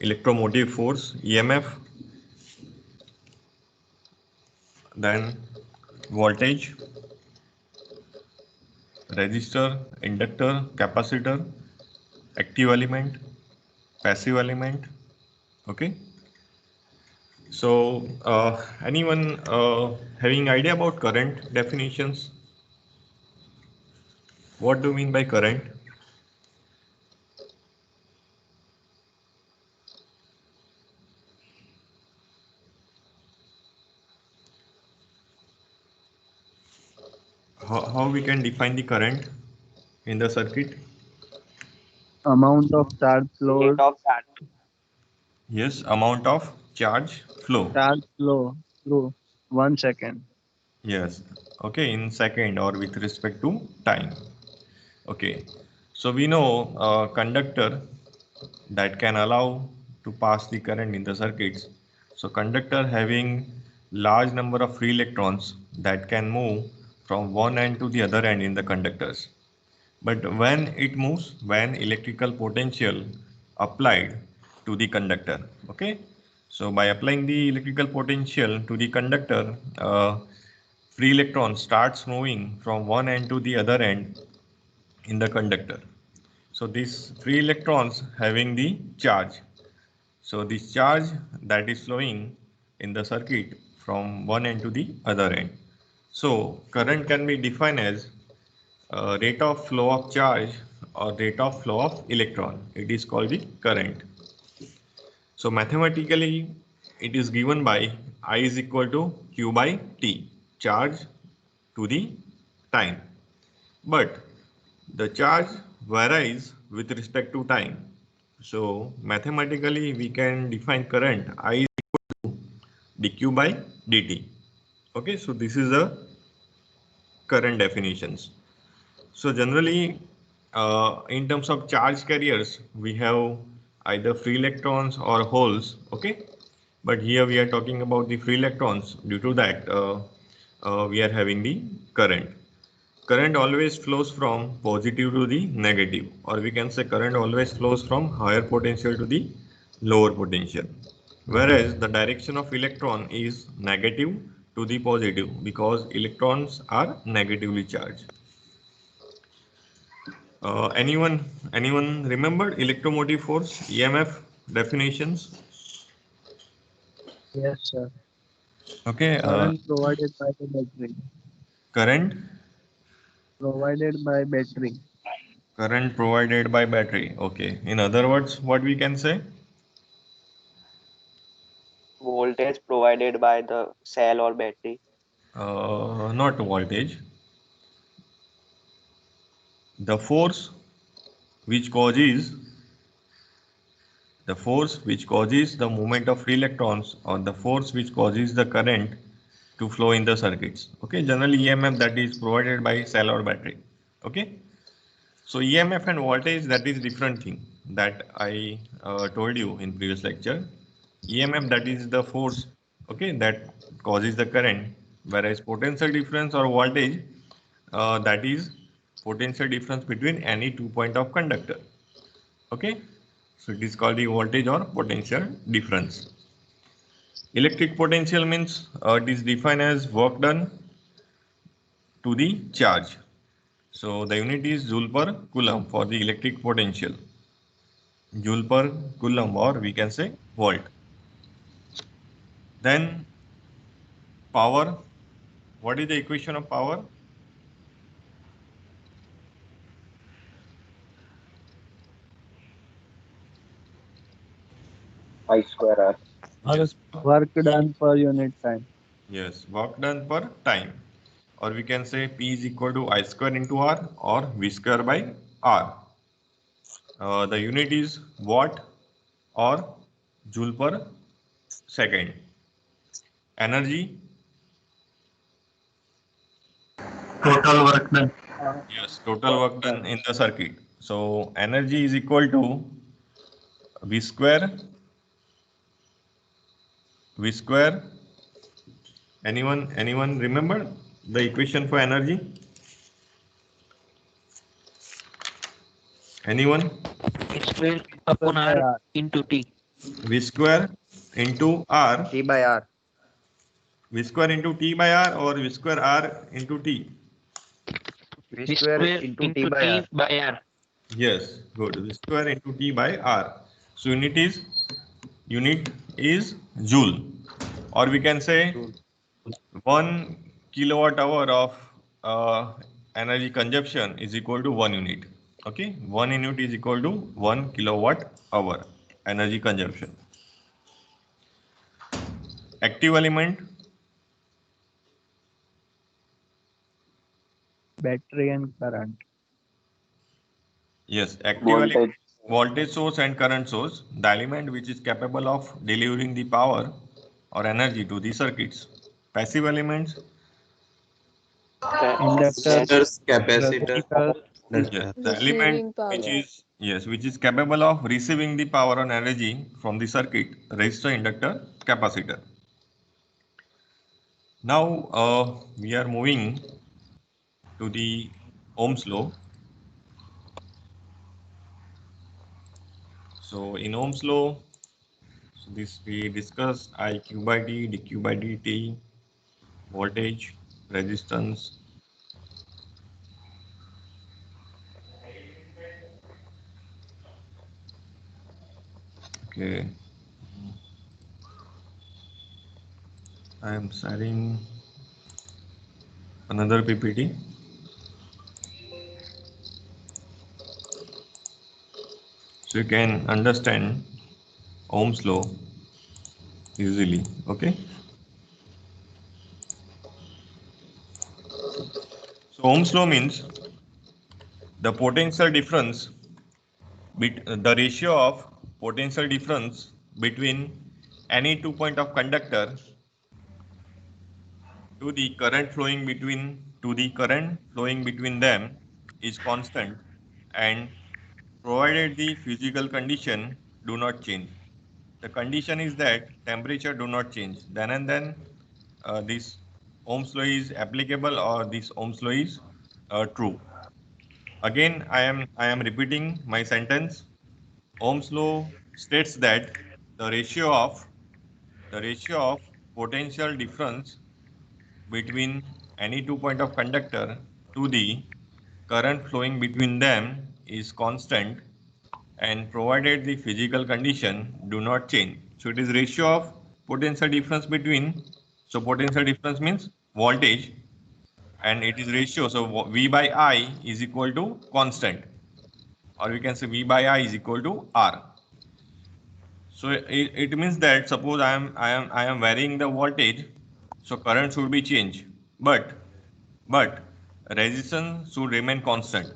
electromotive force, EMF, then voltage, resistor, inductor, capacitor, active element, passive element. Okay. So anyone having idea about current definitions? What do you mean by current? How we can define the current in the circuit? Amount of charge Rate flowed. of charge. Yes, amount of charge flow. Charge flow through 1 second. Yes. Okay, in second or with respect to time. Okay. So we know conductor that can allow to pass the current in the circuits. So conductor having large number of free electrons that can move from one end to the other end in the conductors. But when it moves, when electrical potential applied to the conductor, okay. So by applying the electrical potential to the conductor, free electron starts moving from one end to the other end in the conductor. So these free electrons having the charge. So this charge that is flowing in the circuit from one end to the other end. So current can be defined as rate of flow of charge or rate of flow of electron. It is called the current. So mathematically, it is given by I is equal to Q by T, charge to the time. But the charge varies with respect to time. So mathematically, we can define current I is equal to dq by dt. Okay, so this is a current definitions. So generally, in terms of charge carriers, we have either free electrons or holes. Okay, but here we are talking about the free electrons. Due to that, we are having the current. Current always flows from positive to the negative, or we can say current always flows from higher potential to the lower potential. Whereas the direction of electron is negative to the positive because electrons are negatively charged. Anyone remembered electromotive force EMF definitions? Yes, sir. Okay, Current provided by the battery. current Provided by battery. current provided by battery. Okay, in other words, what we can say? Voltage provided by the cell or battery. Not voltage. The force which causes the movement of free electrons or the force which causes the current to flow in the circuits. Okay, generally EMF that is provided by cell or battery. Okay, so EMF and voltage, that is different thing that I told you in previous lecture. EMF, that is the force, okay, that causes the current, whereas potential difference or voltage, that is potential difference between any 2 point of conductor. Okay, so it is called the voltage or potential difference. Electric potential means it is defined as work done to the charge. So the unit is joule per coulomb for the electric potential. Joule per coulomb, or we can say volt. Then power. What is the equation of power? I square R. Yes. Work done per unit time. Yes, work done per time. Or we can say P is equal to I square into R or V square by R. The unit is watt or joule per second. Energy. Total work done. Yes, total work done in the circuit. So energy is equal to V square. V square. Anyone remember the equation for energy? Anyone? Square upon R into T. V square into R. T by R. V square into T by R or V square R into T? V square into T by R. R. Yes, good. V square into T by R. So unit is joule, or we can say Joule. 1 kilowatt hour of energy consumption is equal to 1 unit. Okay, 1 unit is equal to 1 kilowatt hour energy consumption. Active element, Battery and current. yes, active Voltage. element, voltage source and current source, the element which is capable of delivering the power or energy to the circuits. Passive elements, Inductor, Capacitor. resistor, yes, the element Receiving power. which is capable of receiving the power and energy from the circuit, resistor, inductor, capacitor. Now we are moving to the Ohm's law. So in Ohm's law, so this we discussed IQ by D, dq by dt, voltage, resistance. Okay, I am sharing another PPT. So you can understand Ohm's law easily. Okay. So Ohm's law means the potential difference, the ratio of potential difference between any 2 point of conductor to the current flowing between them is constant, and provided the physical condition do not change. The condition is that temperature do not change. Then and then this Ohm's law is applicable, or this Ohm's law is true. Again, I am repeating my sentence. Ohm's law states that the ratio of potential difference between any 2 point of conductor to the current flowing between them is constant, and provided the physical condition do not change. So it is ratio of potential difference between, so potential difference means voltage, and it is ratio, so V by I is equal to constant, or we can say V by I is equal to R. So it means that suppose I am varying the voltage, so current should be changed, but resistance should remain constant.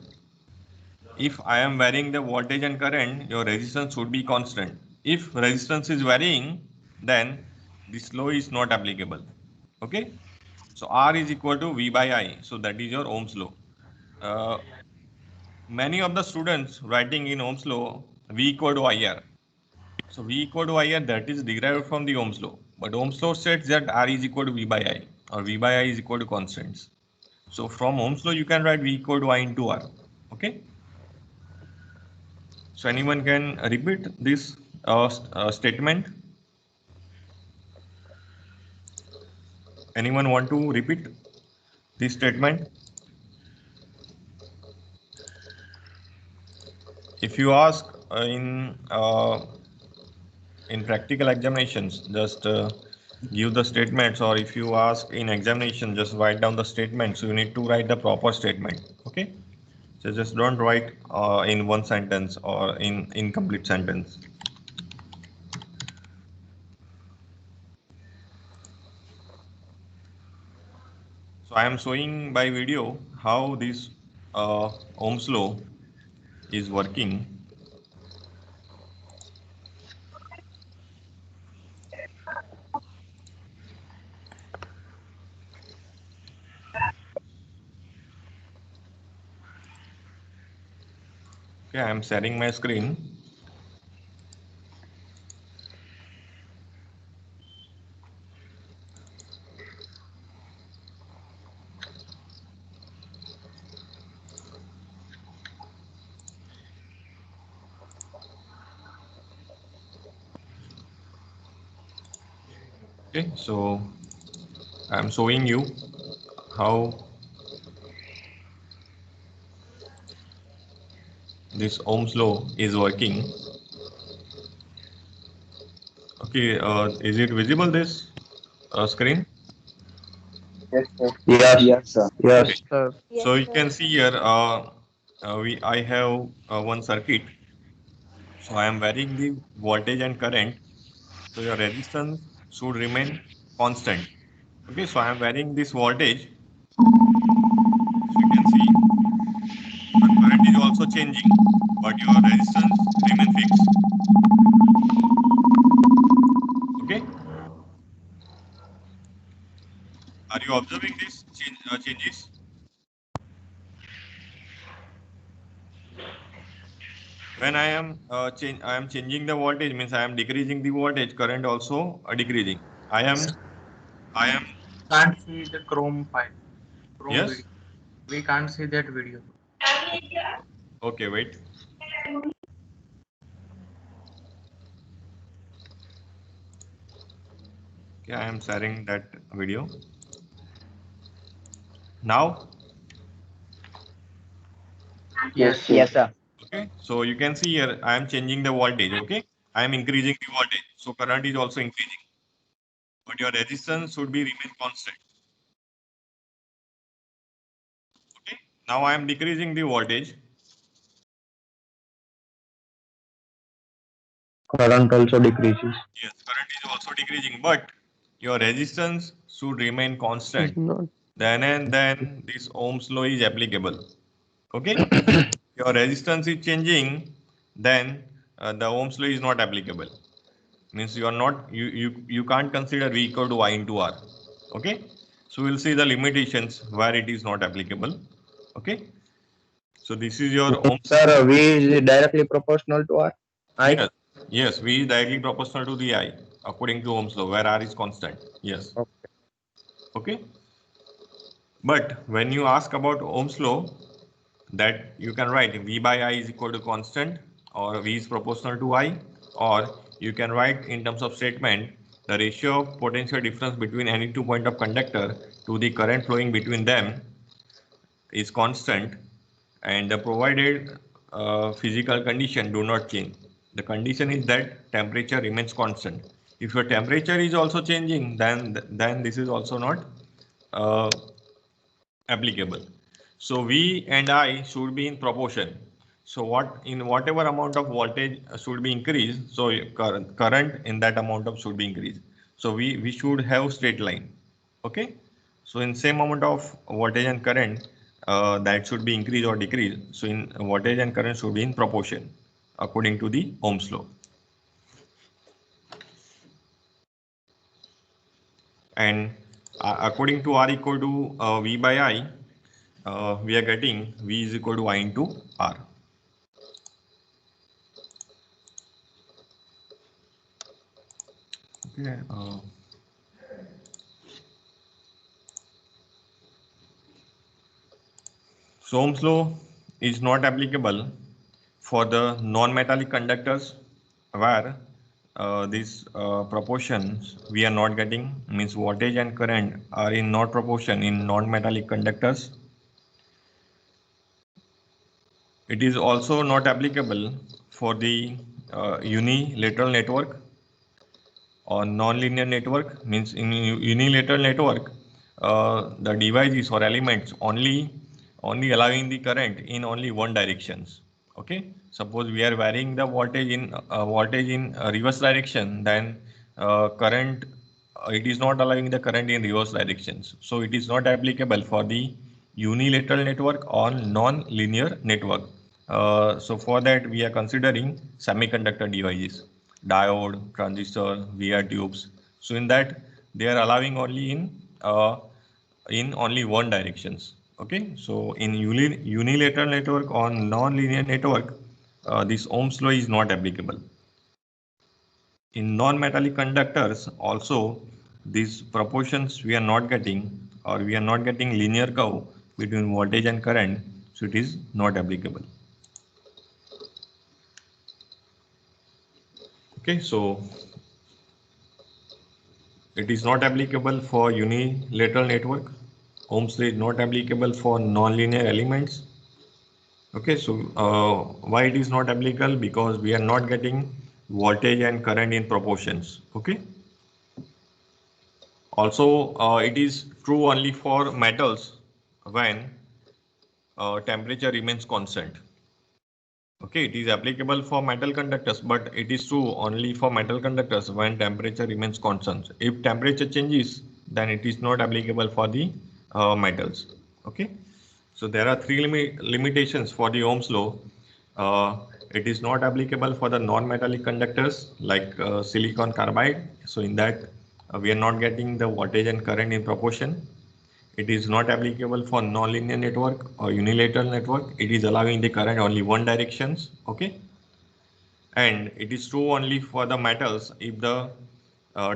If I am varying the voltage and current, your resistance should be constant. If resistance is varying, then this law is not applicable. Okay. So R is equal to V by I. So that is your Ohm's law. Many of the students writing in Ohm's law V equal to IR. So V equal to IR, that is derived from the Ohm's law. But Ohm's law states that R is equal to V by I, or V by I is equal to constants. So from Ohm's law, you can write V equal to I into R. Okay. So anyone can repeat this statement? Anyone want to repeat this statement? If you ask in practical examinations, just give the statements, or if you ask in examination, just write down the statement. So you need to write the proper statement. Okay. So just don't write in one sentence or in incomplete sentence. So I am showing by video how this Ohm's law is working. Okay, I am sharing my screen. Okay, so I'm showing you how this Ohm's law is working. Okay, is it visible this screen? Yes, sir. Yes, Sir. yes. Okay, Sir. so you can see here I have one circuit. So I am varying the voltage and current. So your resistance should remain constant. Okay, so I am varying this voltage. So you can see your current is also changing, but your resistance remain fixed. Okay, are you observing these changes? When I am changing the voltage means I am decreasing the voltage. Current also decreasing. I am Can't see the Chrome file, Chrome video. yes. We can't see that video. Okay, wait. Okay, I am sharing that video now. Yes. Yes, sir. Okay, so you can see here I am changing the voltage. Okay, I am increasing the voltage, so current is also increasing, but your resistance should be remain constant. Okay, now I am decreasing the voltage. Current also decreases. Yes, current is also decreasing, but your resistance should remain constant. Not. Then and then this Ohm's law is applicable. Okay, your resistance is changing, then the Ohm's law is not applicable. Means you are not you can't consider V equal to I into R. Okay, so we'll see the limitations where it is not applicable. Okay, so this is your Ohm's. Sir, V is directly proportional to R. I. Yes, yes, V is directly proportional to the I according to Ohm's law where R is constant. Yes. Okay. Okay, but when you ask about Ohm's law, that you can write V by I is equal to constant, or V is proportional to I, or you can write in terms of statement the ratio of potential difference between any 2 points of conductor to the current flowing between them is constant, and the provided physical condition do not change. The condition is that temperature remains constant. If your temperature is also changing, then this is also not uh, applicable. So V and I should be in proportion. So whatever amount of voltage should be increased, so current in that amount of should be increased. So we should have straight line. Okay. So in same amount of voltage and current, that should be increased or decreased. So in voltage and current should be in proportion according to the Ohm's law. And according to R equal to V by I, we are getting V is equal to I into R. Okay. So Ohm's law is not applicable for the non-metallic conductors where these proportions we are not getting, means voltage and current are in not proportion in non-metallic conductors. It is also not applicable for the unilateral network or nonlinear network. Means in unilateral network, the devices or elements only allowing the current in only one directions. Okay, suppose we are varying the voltage in reverse direction, then current it is not allowing the current in reverse directions, so it is not applicable for the unilateral network or non-linear network. So for that we are considering semiconductor devices, diode, transistor, VR tubes. So in that they are allowing only in only one directions. Okay, so in unilateral network or non-linear network, this Ohm's law is not applicable. In non-metallic conductors also, these proportions we are not getting, or we are not getting linear curve between voltage and current, so it is not applicable. Okay, so it is not applicable for unilateral network. Ohm's law is not applicable for nonlinear elements. Okay, so why it is not applicable? Because we are not getting voltage and current in proportions. Okay. Also, it is true only for metals when temperature remains constant. Okay, it is applicable for metal conductors, but it is true only for metal conductors when temperature remains constant. If temperature changes, then it is not applicable for the metals. Okay, so there are three limitations for the Ohm's law. It is not applicable for the non-metallic conductors like silicon carbide. So in that, we are not getting the voltage and current in proportion. It is not applicable for nonlinear network or unilateral network. It is allowing the current only one directions. Okay. And it is true only for the metals if the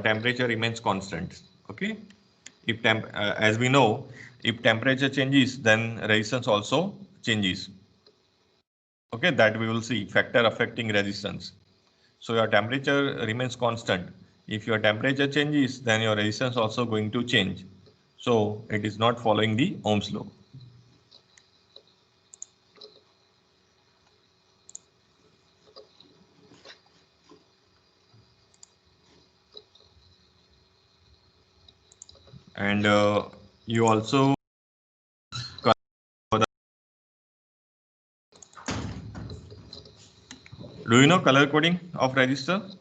temperature remains constant. Okay. If as we know, if temperature changes, then resistance also changes. Okay, that we will see factor affecting resistance. So your temperature remains constant. If your temperature changes, then your resistance also going to change. So it is not following the Ohm's law. And you also do you know color coding of resistor?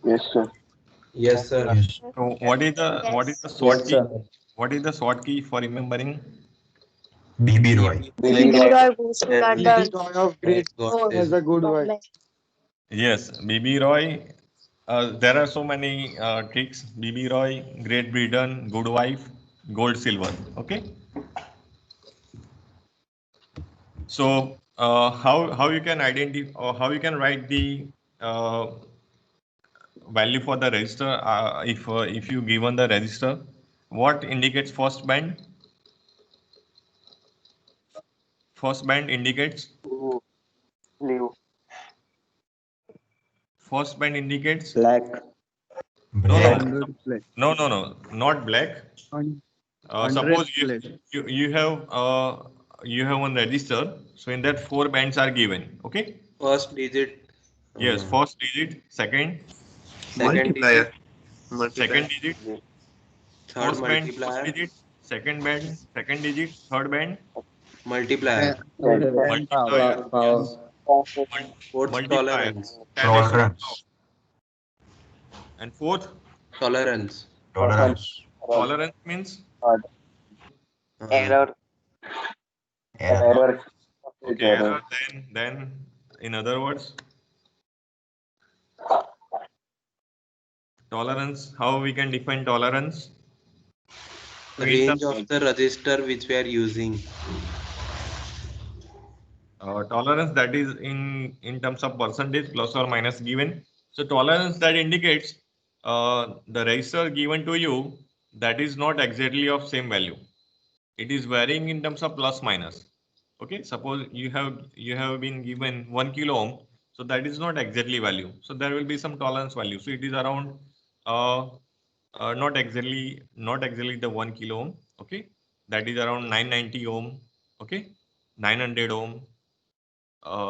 Yes, sir. Yes, sir. So what is the SWOT key? What is the SWOT key for remembering? BB Roy. BB Roy goes to and London. of great has a good wife. Yes, BB Roy. There are so many tricks. BB Roy, Great Britain, Good Wife, Gold, Silver. Okay. So how you can identify or how you can write the value for the resistor if you given the resistor, what indicates first band? First band indicates blue. first band indicates Black. Black. 100 plate. no, not black. On Suppose 100 plate. you have one register, so in that four bands are given. Okay. First digit. Yes, first digit, second Multiplier. second digit, Third first band, first multiplier. digit, second band, second digit, third band, Multiplier. 10 power. multiplier, yes, Fourth multiplier, tolerance. 10 raised to the power. Tolerance. And fourth, Tolerance. Tolerance. tolerance means Error. Error. okay, error. Then in other words, tolerance. How we can define tolerance? Range of the register which we are using. Tolerance, that is in terms of percentage plus or minus given. So tolerance, that indicates the resistor given to you, that is not exactly of same value. It is varying in terms of plus minus. Okay, suppose you have been given 1 kilo ohm, so that is not exactly value. So there will be some tolerance value. So it is around not exactly the 1 kilo ohm. Okay, that is around 990 ohm. Okay, 900 ohm.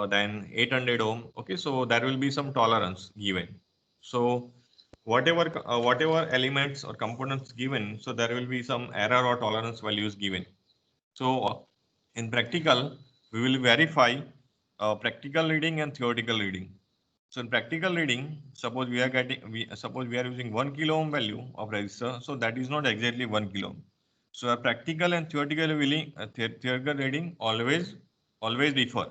Then 800 ohm. Okay, so there will be some tolerance given. So whatever elements or components given, so there will be some error or tolerance values given. So in practical, we will verify practical reading and theoretical reading. So in practical reading, suppose we are using 1 kilo ohm value of resistor, so that is not exactly 1 kilo ohm. So a practical and theoretical reading, theoretical reading always differ,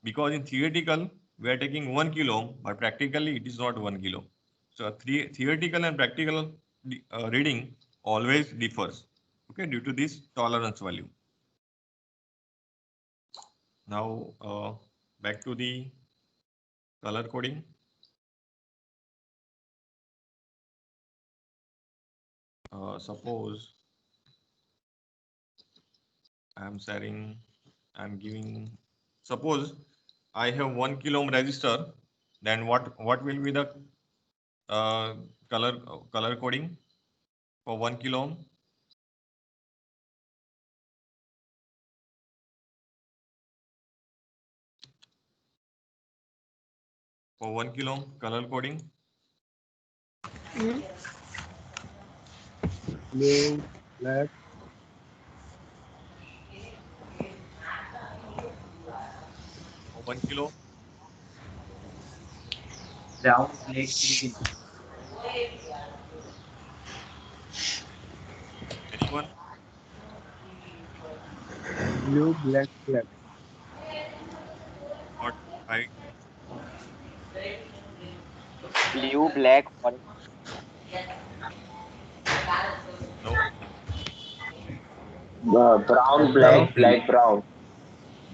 because in theoretical we are taking 1 kilo ohm, but practically it is not 1 kilo. So theoretical and practical reading always differs. Okay, due to this tolerance value. Now back to the color coding. Suppose I'm giving, suppose I have 1 kilo ohm resistor, then what will be the color coding for 1 kilo ohm? For 1 kilo ohm color coding? Blue, black, For 1 kilo? Brown, black, green. Anyone? blue, black, black. Not right. Blue, black, orange. No. Brown, Brown, black, black, brown.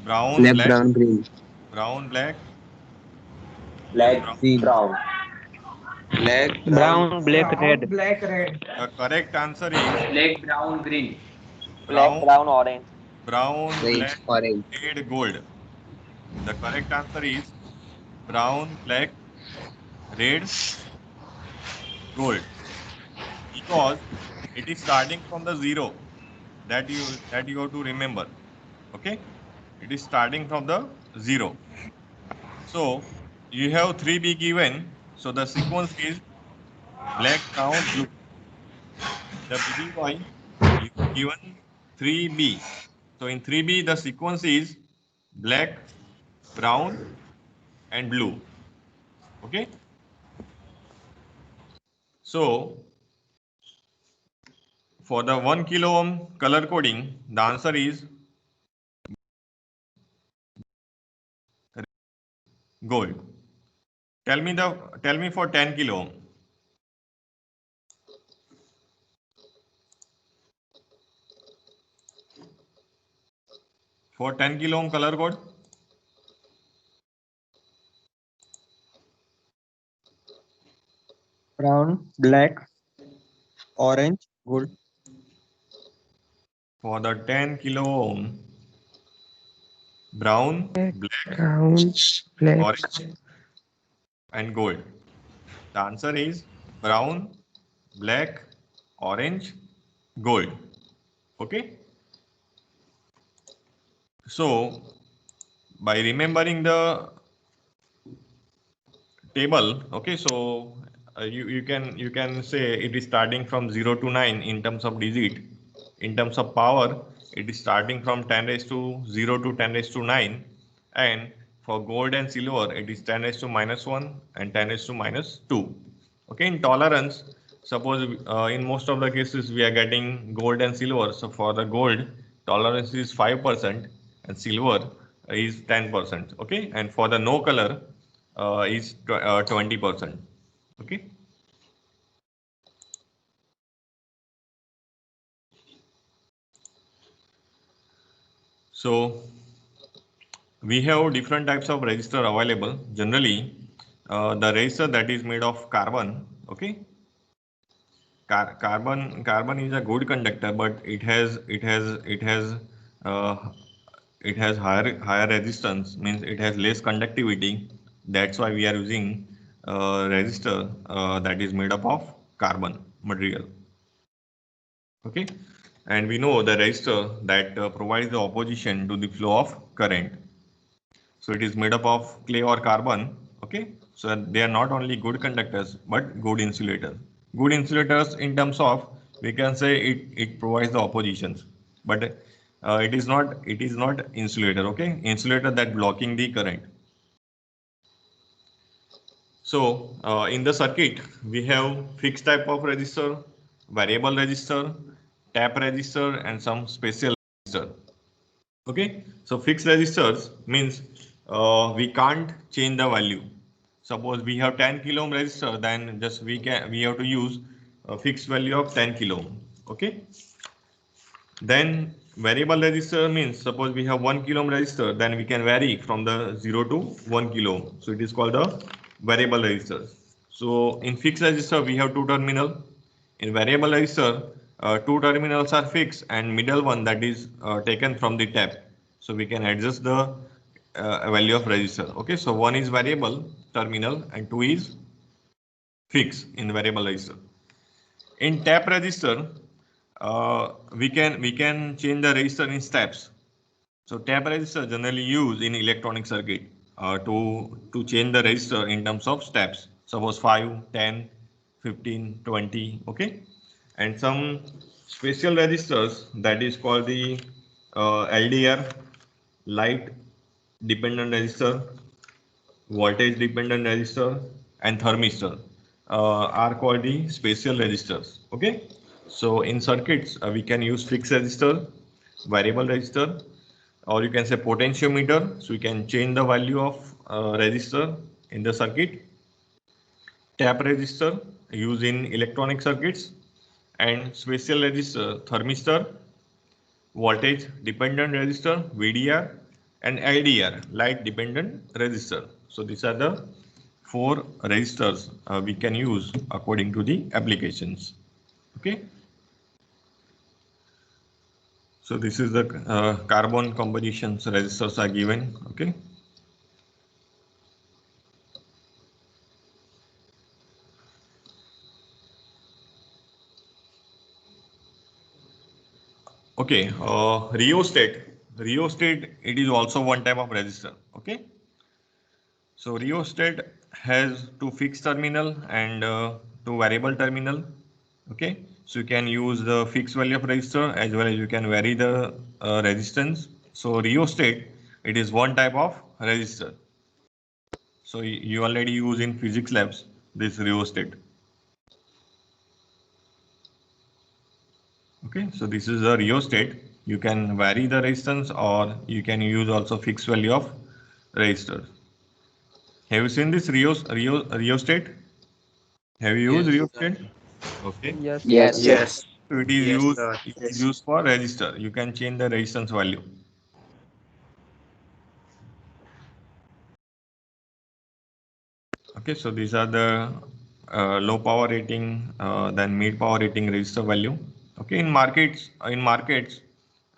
Brown, black, black, brown, green. brown, black. Yes, Black, brown. Green. brown. Black, brown, Brown, black, red. Black, red. The correct answer is Black, brown, green. Black, brown, brown, orange. brown, Orange, black, orange. red, gold. The correct answer is brown, black, red, gold. Because it is starting from the zero that you have to remember. Okay, it is starting from the zero. So you have 3B given. So the sequence is black, brown, blue. The BBY you given 3B. So in 3B the sequence is black, brown, and blue. Okay. So for the 1 kilo ohm color coding, the answer is gold. Tell me for 10 kilo ohm. For 10 kilo ohm color code, Brown, black, orange, gold. for the 10 kilo ohm, brown, black, Brown, black. orange, and gold. The answer is brown, black, orange, gold. Okay. So by remembering the table, okay, so you can say it is starting from 0 to 9 in terms of digit. In terms of power, it is starting from 10 raised to 0 to 10 raised to 9, and for gold and silver it is 10 raised to -1 and 10 raised to -2. Okay, in tolerance, suppose in most of the cases we are getting gold and silver. So for the gold, tolerance is 5% and silver is 10%. Okay, and for the no color is 20%. Okay. So we have different types of resistor available. Generally, the resistor that is made of carbon. Okay. Carbon is a good conductor, but uh, it has higher resistance, means it has less conductivity. That's why we are using resistor that is made up of carbon material. Okay, and we know the resistor that provides the opposition to the flow of current. So it is made up of clay or carbon. Okay, so they are not only good conductors but good insulators. Good insulators in terms of, we can say it provides the oppositions, but it is not insulator. Okay, insulator that blocking the current. So in the circuit we have fixed type of resistor, variable resistor, tap resistor, and some special resistor. Okay, so fixed resistors means we can't change the value. Suppose we have 10 kilo ohm resistor, then just we have to use a fixed value of 10 kilo ohm. Okay. Then variable resistor means suppose we have 1 kilo ohm resistor, then we can vary from the 0 to 1 kilo ohm. So it is called the variable resistor. So in fixed resistor we have two terminal. In variable resistor, two terminals are fixed and middle one that is taken from the tap. So we can adjust the value of resistor. Okay, so one is variable terminal and two is fixed in variable register. In tap register, we can change the register in steps. So tap register generally used in electronic circuit to change the register in terms of steps. Suppose 5, 10, 15, 20. Okay, and some special registers that is called the LDR, light dependent register, voltage dependent register, and thermistor are called the special registers. Okay, so in circuits we can use fixed register, variable register, or you can say potentiometer. So you can change the value of resistor in the circuit. Tap register used in electronic circuits, and special register, thermistor, voltage dependent resistor, VDR, and LDR, light dependent resistor. So these are the 4 resistors we can use according to the applications. Okay. So this is the carbon compositions resistors are given. Okay. Okay, rheostat. Rheostat, it is also one type of resistor. Okay. So rheostat has 2 fixed terminal and 2 variable terminal. Okay. So you can use the fixed value of resistor as well as you can vary the resistance. So rheostat, it is one type of resistor. So you already use in physics labs this rheostat. Okay, so this is a rheostat. You can vary the resistance or you can use also fixed value of resistor. Have you seen this rheostat? Have you used Yes, rheostat? sir. Okay. Yes. Yes, Yes. yes. Yes. So it is Yes, used sir. it is used for resistor. You can change the resistance value. Okay, so these are the low power rating, then mid power rating resistor value. Okay, in markets,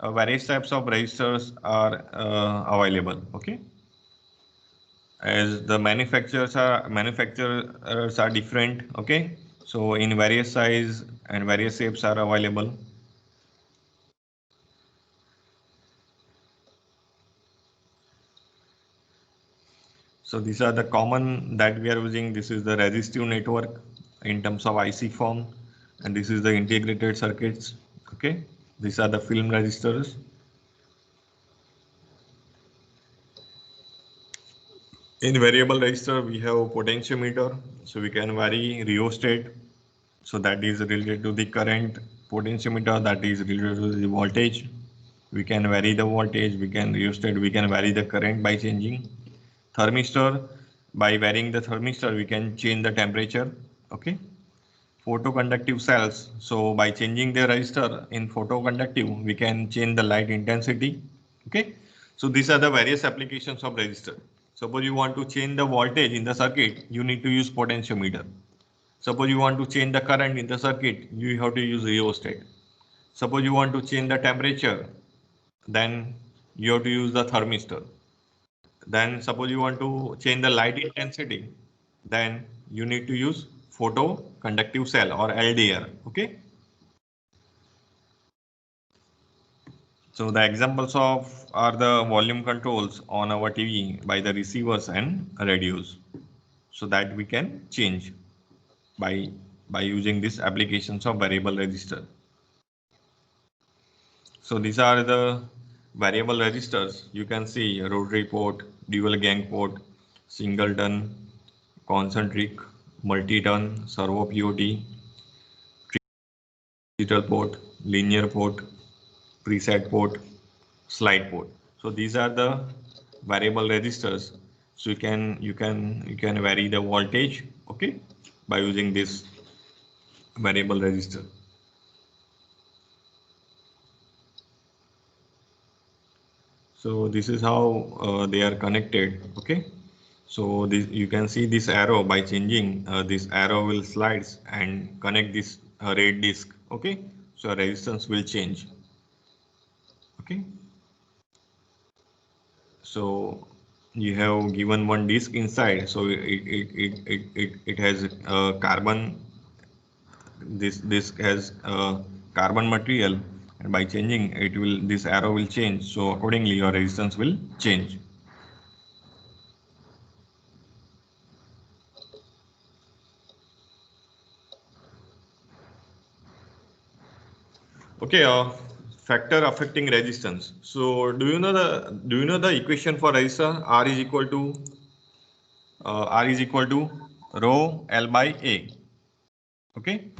various types of resistors are available. Okay, as the manufacturers are different. Okay, so in various size and various shapes are available. So these are the common that we are using. This is the resistive network in terms of IC form, and this is the integrated circuits. Okay, these are the film resistors. In variable resistor, we have potentiometer, so we can vary rheostat. So that is related to the current. Potentiometer, that is related to the voltage. We can vary the voltage. We can rheostat. We can vary the current by changing. Thermistor, by varying the thermistor, we can change the temperature. Okay. Photoconductive cells. So by changing the resistor in photoconductive, we can change the light intensity. Okay. So these are the various applications of resistor. Suppose you want to change the voltage in the circuit, you need to use potentiometer. Suppose you want to change the current in the circuit, you have to use rheostat. Suppose you want to change the temperature, then you have to use the thermistor. Then suppose you want to change the light intensity, then you need to use photoconductive cell or LDR. Okay. So the examples of are the volume controls on our TV by the receivers and radios, so that we can change by using these applications of variable resistor. So these are the variable resistors. You can see rotary port, dual gang port, singleton, concentric, multi-ton, servo POT, digital port, linear port, preset port, slide port. So these are the variable resistors. So you can vary the voltage, okay, by using this variable resistor. So this is how they are connected. Okay. So this, you can see this arrow. By changing this arrow will slides and connect this red disc. Okay. So resistance will change. Okay. So you have given one disk inside, so it has carbon. This disk has carbon material, and by changing it will, this arrow will change. So accordingly, your resistance will change. Okay, factor affecting resistance. So do you know the equation for resistor? R is equal to rho L by A. Okay.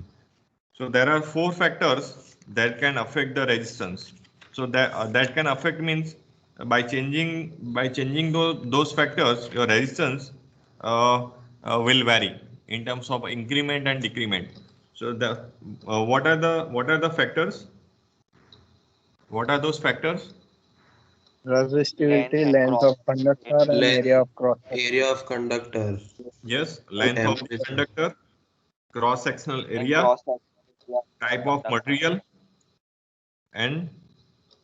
So there are four factors that can affect the resistance. So that can affect means by changing those factors, your resistance will vary in terms of increment and decrement. So the what are the factors? What are those factors? Resistivity, Length length across of conductor, and Length, area of cross section. area of conductor, Yes, length of the temperature, conductor, cross-sectional and area, cross section type of material, and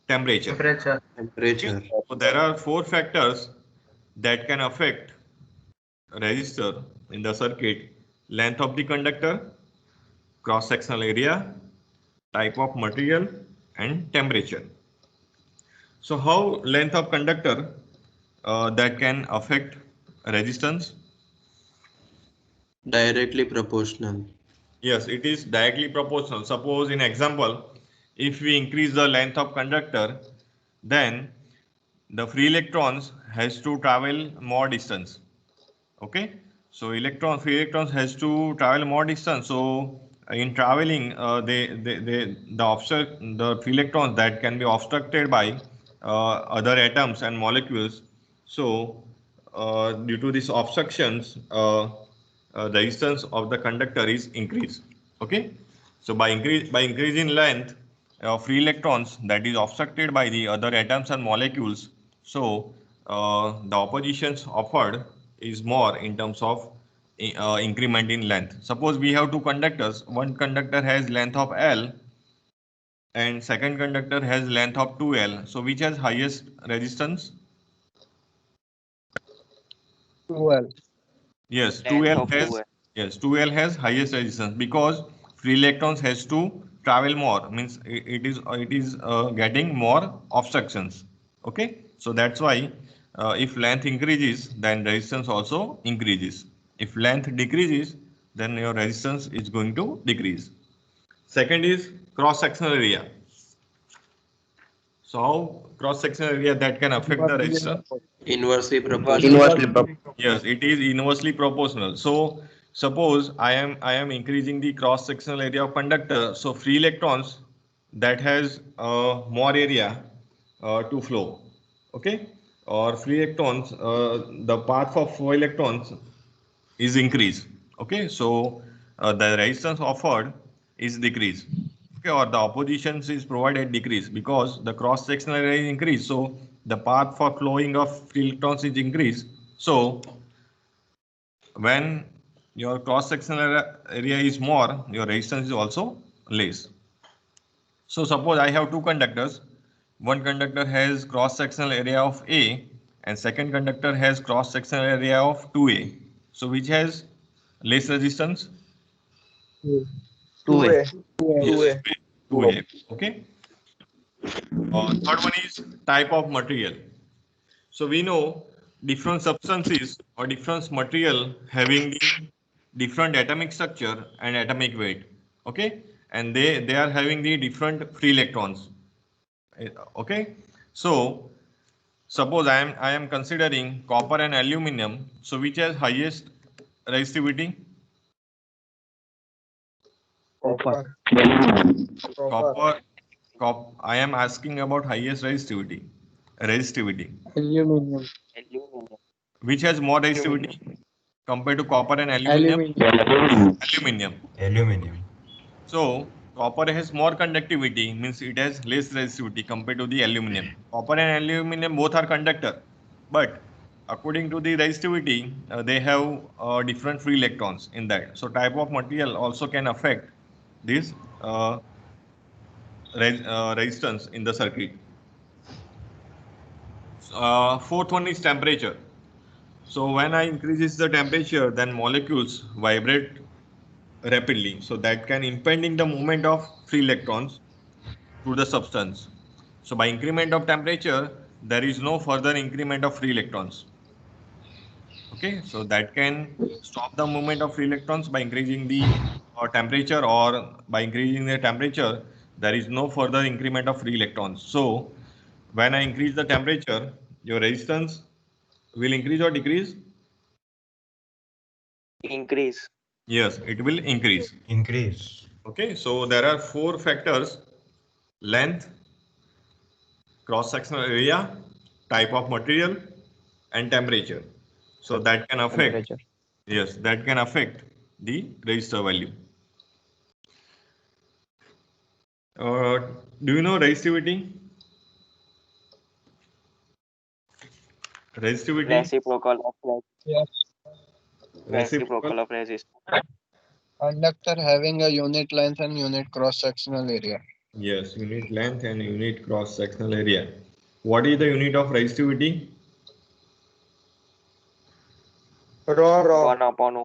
temperature. Temperature. Okay, temperature, so there are four factors that can affect resistor in the circuit: length of the conductor, cross-sectional area, type of material, and temperature. So how length of conductor that can affect resistance? directly proportional. Yes, it is directly proportional. Suppose in example, if we increase the length of conductor, then the free electrons has to travel more distance. Okay, so free electrons has to travel more distance. So in traveling, the free electrons that can be obstructed by other atoms and molecules. So due to these obstructions, the resistance of the conductor is increased. Okay, so by increasing length, free electrons that is obstructed by the other atoms and molecules. So the oppositions offered is more in terms of increment in length. Suppose we have two conductors. One conductor has length of L and second conductor has length of 2L. So which has highest resistance? 2L. Yes, length 2L of has 2L. yes 2L has highest resistance because free electrons has to travel more, means it is getting more obstructions. Okay, so that's why if length increases, then resistance also increases. If length decreases, then your resistance is going to decrease. Second is cross sectional area. So how cross sectional area that can affect the Inversely resistance? proportional. Inversely proportional. Inversely proportional. Yes, it is inversely proportional. So suppose I am increasing the cross sectional area of conductor. So free electrons that has more area to flow. Okay, or free electrons, the path of flow electrons is increased. Okay, so the resistance offered is decreased. Okay, or the oppositions is provided decrease because the cross sectional area is increased. So the path for flowing of free electrons is increased. So when your cross sectional area is more, your resistance is also less. So suppose I have two conductors. One conductor has cross sectional area of A and second conductor has cross sectional area of 2A. So which has less resistance? 2A. 2A. Yes, 2A. Okay. Third one is type of material. So we know different substances or different material having the different atomic structure and atomic weight. Okay, and they are having the different free electrons. Okay, so suppose I am considering copper and aluminum. So which has highest resistivity? Copper. Copper. I am asking about highest resistivity. Resistivity. Aluminum. Aluminum. Which has more resistivity compared to copper and aluminum? Aluminum. Aluminum. Aluminum. So copper has more conductivity, means it has less resistivity compared to the aluminum. Copper and aluminum both are conductor, but according to the resistivity, they have different free electrons in that. So type of material also can affect this resistance in the circuit. Fourth one is temperature. So when I increases the temperature, then molecules vibrate rapidly. So that can impeding the movement of free electrons through the substance. So by increment of temperature, there is no further increment of free electrons. Okay, so that can stop the movement of free electrons by increasing the temperature, or by increasing the temperature, there is no further increment of free electrons. So when I increase the temperature, your resistance will increase or decrease? Increase. Yes, it will increase. Increase. Okay, so there are 4 factors: length, cross-sectional area, type of material, and temperature. So that can affect, Temperature. yes, that can affect the resistor value. Uh, do you know resistivity? Resistivity? Reciprocal of Yes. reciprocal of resistance. Conductor having a unit length and unit cross-sectional area. Yes, unit length and unit cross-sectional area. What is the unit of resistivity? Rho. 1 upon 1.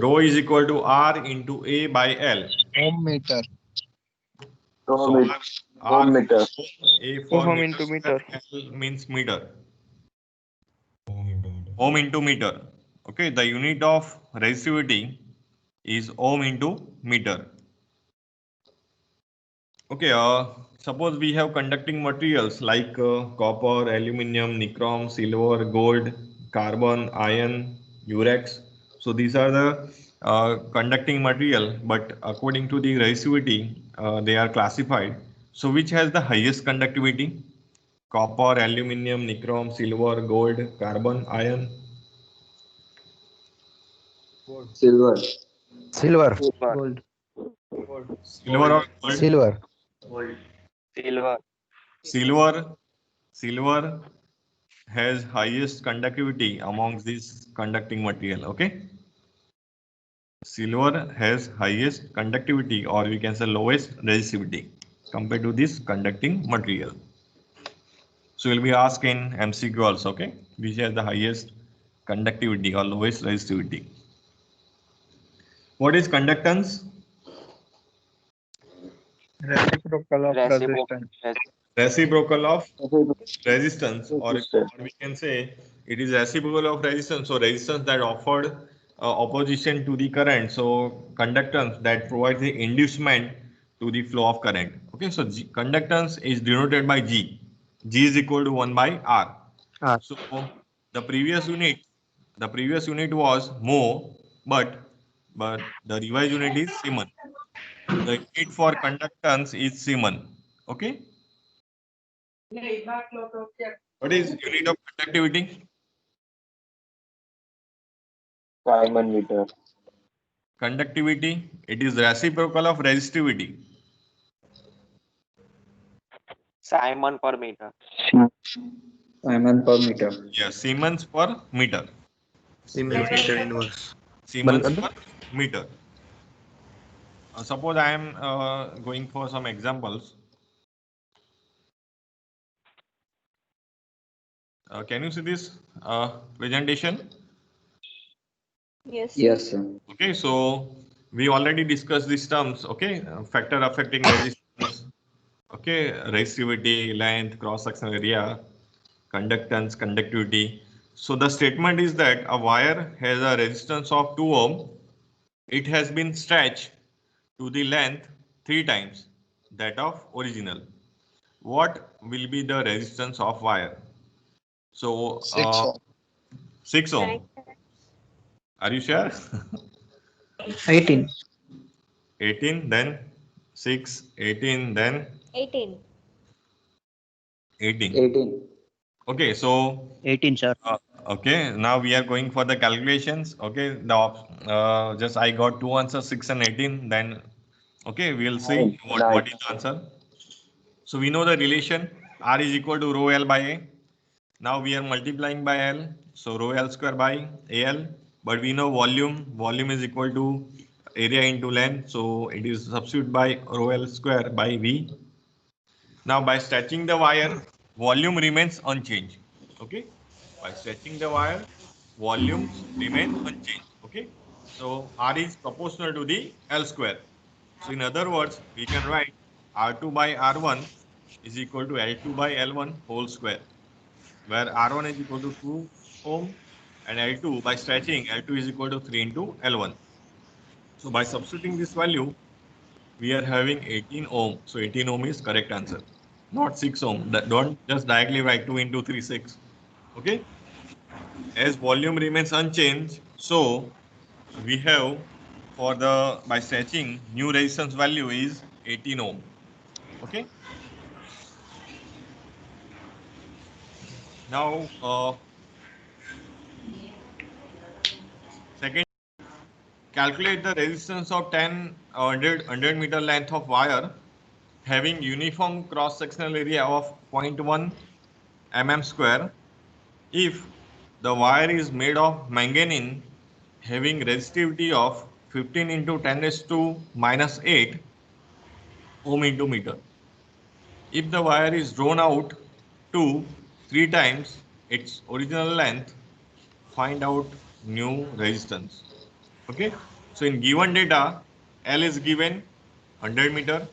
Rho is equal to R into A by L. Ohm meter. So R meter. A for Ohm meter into square, meter. L means meter. Ohm into meter. Ohm into meter. Okay, the unit of resistivity is ohm into meter. Okay, suppose we have conducting materials like copper, aluminium, nichrome, silver, gold, carbon, iron, urex. So these are the conducting material, but according to the resistivity, they are classified. So which has the highest conductivity? Copper, aluminium, nichrome, silver, gold, carbon, iron. Silver. Silver. Silver. Gold. Silver or gold? Silver. Gold. Silver. Silver has highest conductivity amongst these conducting material. Okay, silver has highest conductivity, or we can say lowest resistivity compared to this conducting material. So we'll be asked in MCQ also. Okay, which has the highest conductivity or lowest resistivity. What is conductance? Reciprocal of Reciprocal. resistance. Reciprocal of resistance, or we can say it is reciprocal of resistance. So resistance that offered opposition to the current. So conductance that provides the inducement to the flow of current. Okay, so conductance is denoted by G. G is equal to 1 by R. R. So the previous unit, was mho, but the revised unit is Siemens. The unit for conductance is Siemens. Okay. What is unit of conductivity? Simon meter. Conductivity, it is reciprocal of resistivity. Simon per meter. Simon per meter. Yes, Siemens per meter. Siemens meter inverse. Siemens per meter. Suppose I am going for some examples. Can you see this presentation? Yes. Yes, sir. Okay, so we already discussed these terms. Okay, factor affecting resistance. Okay, resistivity, length, cross-sectional area, conductance, conductivity. So the statement is that a wire has a resistance of 2 ohm. It has been stretched to the length 3 times that of original. What will be the resistance of wire? So 6 ohm. 6 ohm. Correct. Are you sure? 18. 18, then 6, 18, then 18. 18. 18. Okay, so 18, sir. okay, now we are going for the calculations. Okay, just I got 2 answers, 6 and 18. Then okay, we'll see what is the answer. So we know the relation R is equal to rho L by A. Now we are multiplying by L, so rho L square by AL. But we know volume is equal to area into length, so it is substitute by rho L square by V. Now by stretching the wire, volume remains unchanged. Okay, by stretching the wire, volumes remain unchanged. Okay, so R is proportional to the L square. So in other words, we can write R2 by R1 is equal to L2 by L1 whole square, where R1 is equal to 2 ohm and L2 by stretching L2 is equal to 3 into L1. So by substituting this value, we are having 18 ohm. So 18 ohm is correct answer, not 6 ohm. Don't just directly write 2 into 3, 6. Okay. As volume remains unchanged, so we have for the by stretching new resistance value is 18 ohm. Okay. Now, second, calculate the resistance of 100 meter length of wire having uniform cross sectional area of 0.1 mm square. If the wire is made of manganese having resistivity of 15 into 10 raised to minus 8 ohm into meter. If the wire is drawn out to 3 times its original length, find out new resistance. Okay. So in given data, L is given 100 meter,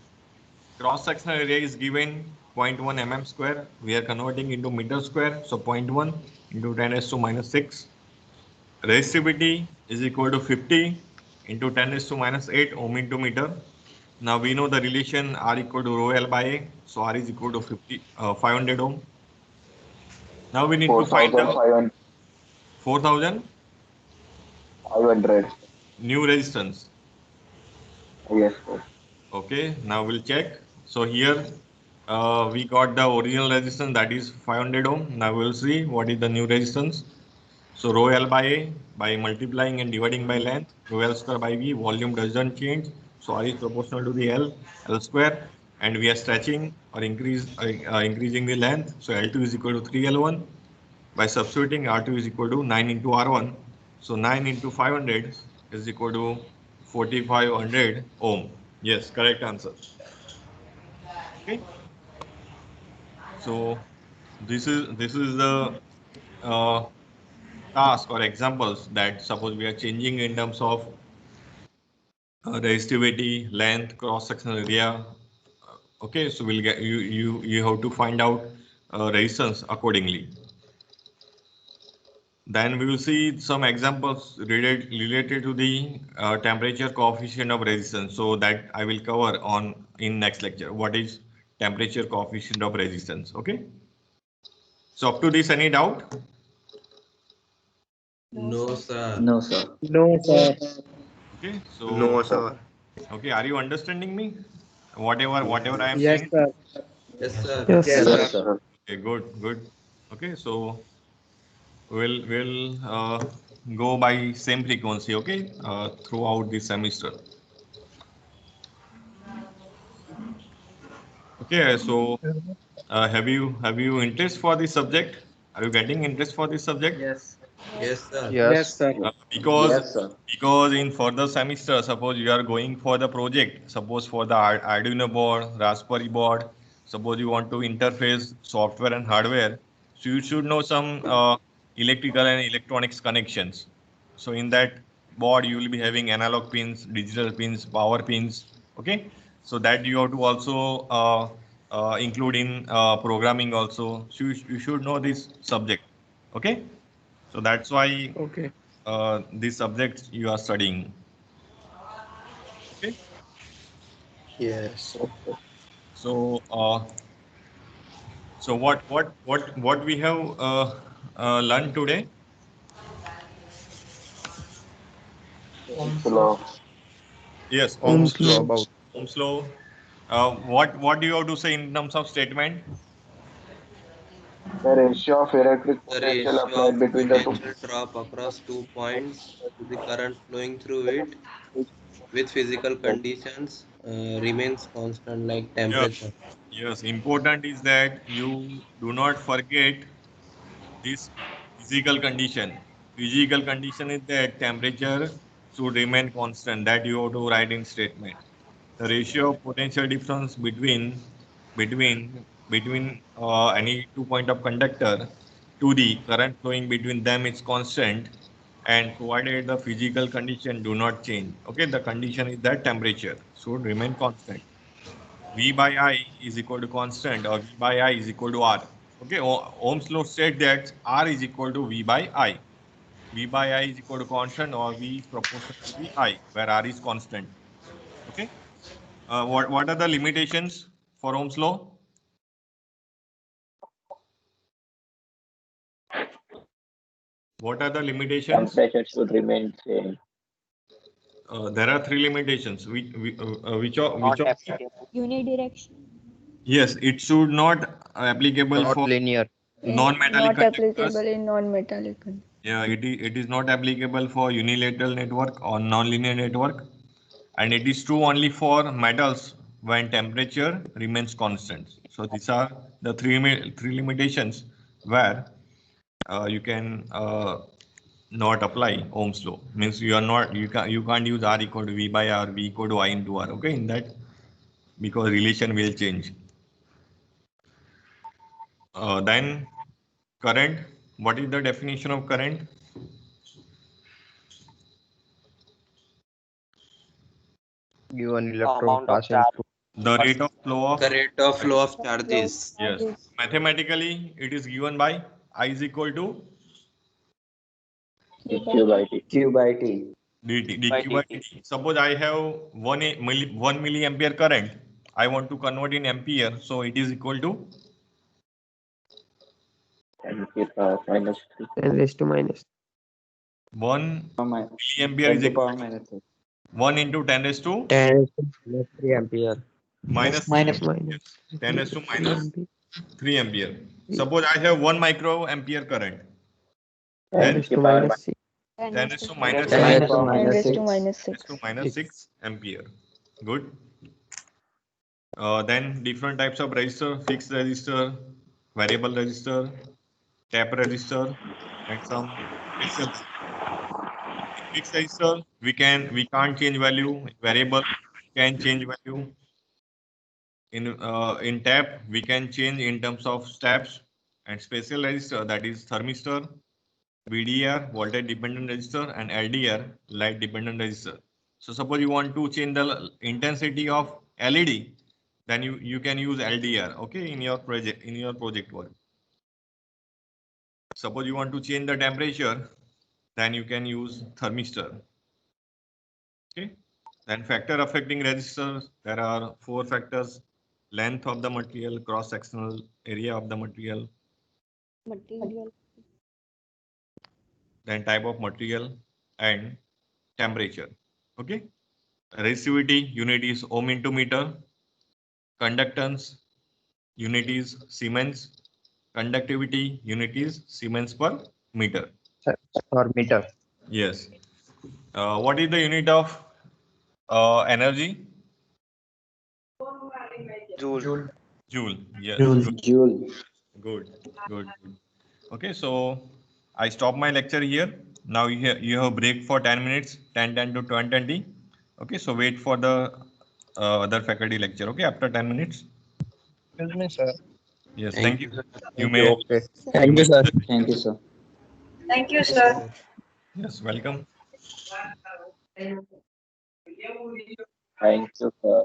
cross sectional area is given 0.1 mm square. We are converting into meter square. So 0.1 into 10 raised to minus 6. Resistivity is equal to 50 into 10 raised to minus 8 ohm into meter. Now we know the relation R equal to rho L by A. So R is equal to 500 ohm. Now we need to find out 4,500 new resistance. Yes, sir. Okay, now we'll check. So here we got the original resistance, that is 500 ohm. Now we'll see what is the new resistance. So rho L by A, by multiplying and dividing by length, rho L square by V, volume doesn't change. So R is proportional to the L square, and we are stretching or increasing the length. So L2 is equal to 3L1. By substituting, R2 is equal to 9 into R1. So 9 into 500 is equal to 4500 ohm. Yes, correct answer. Okay. So this is the task or examples that suppose we are changing in terms of resistivity, length, cross sectional area. Okay, so we'll get you have to find out resistance accordingly. Then we will see some examples related to the temperature coefficient of resistance. So that I will cover on in next lecture. What is temperature coefficient of resistance? Okay. So up to this, any doubt? No, sir. No, sir. No, sir. Okay. So No, sir. okay, are you understanding me? Whatever I am Yes, saying. sir. Yes, sir. Yes, Yes, sir. sir. Okay, good. Okay, so we'll go by same frequency. Okay, throughout the semester. Okay, so have you interest for this subject? Are you getting interest for this subject? Yes. Yes, sir. Yes, sir. Because Yes, sir. in further semester, suppose you are going for the project, suppose for the Arduino board, Raspberry board, suppose you want to interface software and hardware, so you should know some electrical and electronics connections. So in that board, you will be having analog pins, digital pins, power pins. Okay, so that you have to also include in programming also. So you should know this subject. Okay, so that's why Okay. these subjects you are studying. Okay. Yes. So what we have learned today? Ohm's Slow. law. Yes, Ohm's law about. Ohm's law. What do you have to say in terms of statement? The ratio of electric The potential ratio applied of between the two. potential drop across 2 points to the current flowing through it with physical conditions remains constant like Yeah. temperature. Yes. Important is that you do not forget this physical condition. Physical condition is that temperature should remain constant. That you have to write in statement. The ratio of potential difference between any 2 point of conductor to the current flowing between them is constant and provided the physical condition do not change. Okay, the condition is that temperature should remain constant. V by I is equal to constant or V by I is equal to R. Okay, Ohm's law said that R is equal to V by I. V by I is equal to constant or V is proportional to the I, where R is constant. Okay. What are the limitations for Ohm's law? What are the limitations? Temperature should remain same. There are three limitations. Which Not of applicable. Unidirection. yes, it should not applicable Not for linear. non-metallic Not applicable conductors. in non-metallic. Yeah, it is not applicable for unilateral network or nonlinear network, and it is true only for metals when temperature remains constant. So these are the three limitations where you can not apply Ohm's law. Means you can't use R equal to V by R, V equal to I into R. Okay, in that, because relation will change. Then current. What is the definition of current? Given electron Amount of passing charge. through. The rate of flow of The rate of flow of charges. yes. Mathematically, it is given by I is equal to Q by T. Q by T. dt, By dq by dt. dt. Suppose I have 1 milliampere current. I want to convert in ampere, so it is equal to 10 to the minus 3. 10 raised to minus 1 milliampere 10 is to equal power to minus 3. 1 into 10 raised to 10 raised to minus 3 ampere. minus Minus 10 raised to minus ampere. 3 ampere. Suppose I have 1 micro ampere current. 10 Then raised to minus 6. 10 raised to minus 10 10 raised to to minus 6. 6 ampere. Good. Then different types of resistor: fixed resistor, variable resistor, tap resistor, and some special. In fixed resistor, we can't change value. In variable, we can change value. In tap, we can change in terms of steps. And special resistor, that is thermistor, VDR, voltage dependent resistor, and LDR, light dependent resistor. So suppose you want to change the intensity of LED, then you can use LDR, okay, in your project work. Suppose you want to change the temperature, then you can use thermistor. Okay. Then factor affecting resistors, there are 4 factors: length of the material, cross-sectional area of the material, then type of material, and temperature. Okay. Resistivity unit is ohm into meter. Conductance unit is Siemens. Conductivity unit is Siemens per meter. Per meter. Yes. What is the unit of energy? Joule. Joule. Yes. Joule. Good. Good. Okay. So I stop my lecture here. Now you have break for 10 minutes, 10 to 20. Okay. So wait for the other faculty lecture. Okay. After 10 minutes. Excuse me, sir. Yes. Thank Thank you. you. You may. Okay. Thank you, sir. Thank you, sir. Thank you, sir. Yes. Welcome. Thank you, sir.